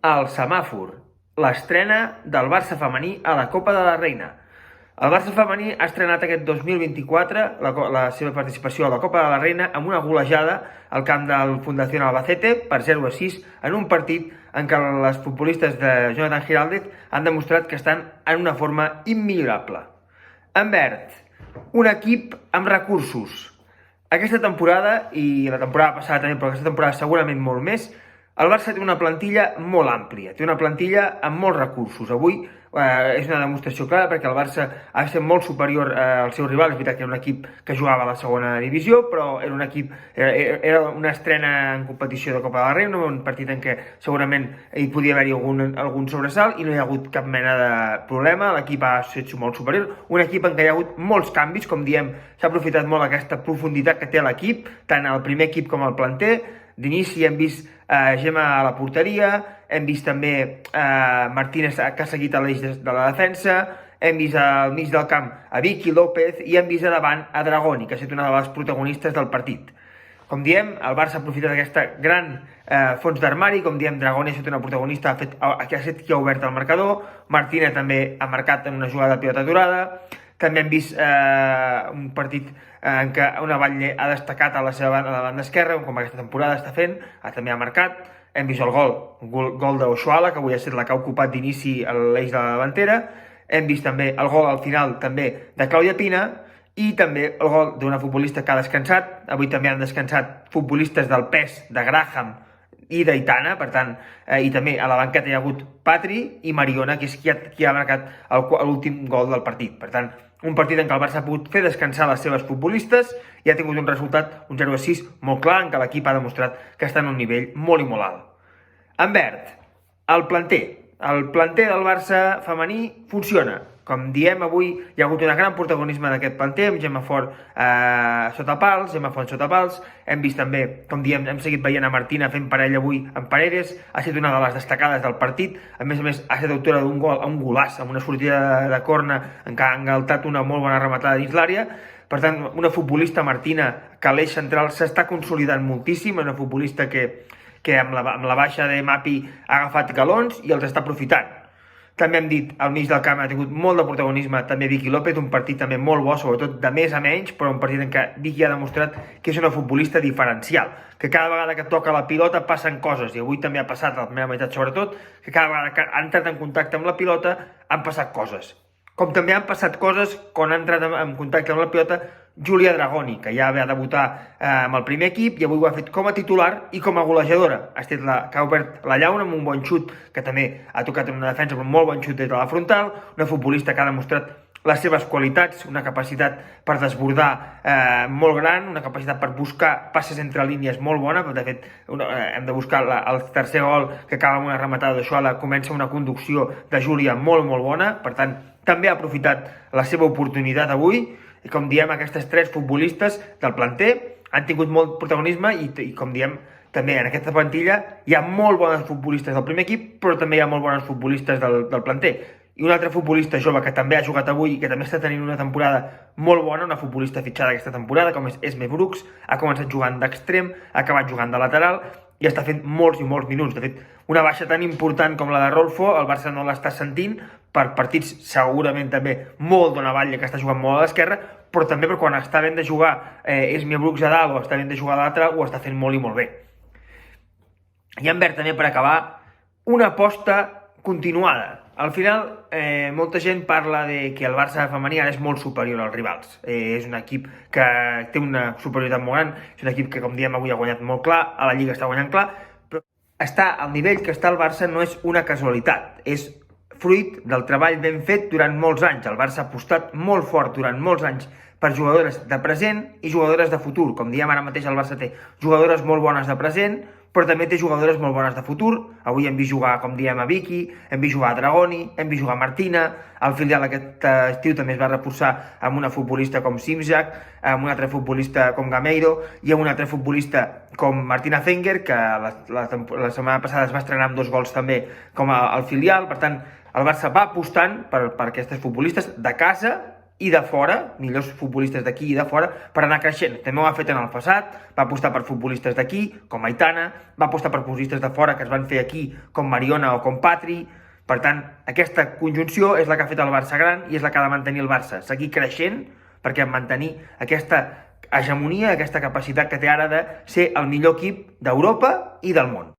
al semàfor, l'estrena del Barça femení a la Copa de la Reina. El Barça femení ha estrenat aquest 2024 la seva participació a la Copa de la Reina amb una golejada al camp del Fundación Albacete per 0-6 en un partit en què les futbolistes de Jonathan Giraldez han demostrat que estan en una forma immillorable. En verd, un equip amb recursos. Aquesta temporada, i la temporada passada també, però aquesta temporada segurament molt més, el Barça té una plantilla molt àmplia, té una plantilla amb molts recursos. Avui és una demostració clara perquè el Barça ha estat molt superior al seu rival. És veritat que era un equip que jugava a la segona divisió, però era un equip, era una estrena en competició de Copa de la Reina, un partit en què segurament hi podia haver-hi algun sobresalt i no hi ha hagut cap mena de problema. L'equip ha estat molt superior, un equip en què hi ha hagut molts canvis, com diem, s'ha aprofitat molt aquesta profunditat que té l'equip, tant el primer equip com el planter. D'inici hem vist Gemma a la porteria, hem vist també Martínez que ha seguit a l'eix de la defensa, hem vist al mig del camp a Vicky López i hem vist a davant a Dragoni, que ha estat una de les protagonistes del partit. Com diem, el Barça ha aprofitat aquesta gran fons d'armari, com diem, Dragoni ha estat una protagonista, que ha estat qui ha obert el marcador, Martínez també ha marcat en una jugada de pilota aturada, també hem vist un partit en què una Batlle ha destacat a la banda esquerra, com aquesta temporada està fent, també ha marcat. Hem vist el gol d'Oshuala, que avui ha estat la que ha ocupat d'inici l'eix de la davantera. Hem vist també el gol al final també de Clàudia Pina i també el gol d'una futbolista que ha descansat. Avui també han descansat futbolistes del pes de Graham i d'Aitana, per tant, i també a la banqueta hi ha hagut Patri i Mariona, que és qui ha marcat l'últim gol del partit. Per tant, un partit en què el Barça ha pogut fer descansar les seves futbolistes i ha tingut un resultat, un 0-6 molt clar, en què l'equip ha demostrat que està en un nivell molt i molt alt. En verd, el planter. El planter del Barça femení funciona. Com diem, avui hi ha hagut un gran protagonisme d'aquest planter, amb Gemma Font sota pals. Hem vist també, com diem, hem seguit veient a Martina fent parella avui amb Paredes, ha estat una de les destacades del partit. A més, ha estat autora d'un gol, un golaç, amb una sortida de corna en què ha engaltat una molt bona rematada dins l'àrea. Per tant, una futbolista, Martina, que a l'eix central s'està consolidant moltíssim, una futbolista que amb la baixa de Mapi ha agafat galons i els està aprofitant. També hem dit, al mig del camp ha tingut molt de protagonisme també Vicky López, un partit també molt bo, sobretot de més a menys, però un partit en què Vicky ha demostrat que és una futbolista diferencial, que cada vegada que toca la pilota passen coses, i avui també ha passat, a la primera meitat sobretot, que cada vegada que ha entrat en contacte amb la pilota han passat coses. Com també han passat coses quan ha entrat en contacte amb la pilota Giulia Dragoni, que ja va debutar amb el primer equip i avui ho ha fet com a titular i com a golejadora. Ha estat que ha obert la llauna amb un bon xut, que també ha tocat en una defensa amb un molt bon xut des de la frontal, una futbolista que ha demostrat les seves qualitats, una capacitat per desbordar molt gran, una capacitat per buscar passes entre línies molt bona. De fet, hem de buscar el tercer gol que acaba amb una rematada d'Oshuala, comença una conducció de Júlia molt, molt bona. Per tant, també ha aprofitat la seva oportunitat avui. I com diem, aquestes tres futbolistes del planter han tingut molt protagonisme i com diem, també en aquesta plantilla hi ha molt bones futbolistes del primer equip, però també hi ha molt bones futbolistes del planter. I un altre futbolista jove que també ha jugat avui i que també està tenint una temporada molt bona, una futbolista fitxada aquesta temporada, com és Esme Brooks, ha començat jugant d'extrem, ha acabat jugant de lateral i està fent molts i molts minuts. De fet, una baixa tan important com la de Rolfo, el Barça no l'està sentint per partits segurament també molt d'una Batlle que està jugant molt a l'esquerra, però també per quan està ben de jugar Esme Brooks a dalt o està ben de jugar a lateral, ho està fent molt i molt bé. I en verd també, per acabar, una aposta continuada. Al final, molta gent parla de que el Barça femení ara és molt superior als rivals. És un equip que té una superioritat molt gran, és un equip que, com diem, avui ha guanyat molt clar, a la Lliga està guanyant clar, però estar al nivell que està el Barça no és una casualitat, és fruit del treball ben fet durant molts anys. El Barça ha apostat molt fort durant molts anys per jugadores de present i jugadores de futur. Com diem, ara mateix el Barça té jugadores molt bones de present, però també té jugadores molt bones de futur. Avui hem vist jugar, com diem, a Vicky, hem vist jugar a Dragoni, hem vist jugar a Martina, el filial aquest estiu també es va reforçar amb una futbolista com Simjak, amb un altre futbolista com Gameiro i amb un altre futbolista com Martina Fenger, que la setmana passada es va estrenar amb 2 gols també com al filial. Per tant, el Barça va apostant per aquestes futbolistes de casa i de fora, millors futbolistes d'aquí i de fora, per anar creixent. També ho ha fet en el passat, va apostar per futbolistes d'aquí, com Aitana, va apostar per futbolistes de fora que es van fer aquí, com Mariona o com Patri. Per tant, aquesta conjunció és la que ha fet el Barça gran i és la que ha de mantenir el Barça, seguir creixent perquè mantenir aquesta hegemonia, aquesta capacitat que té ara de ser el millor equip d'Europa i del món.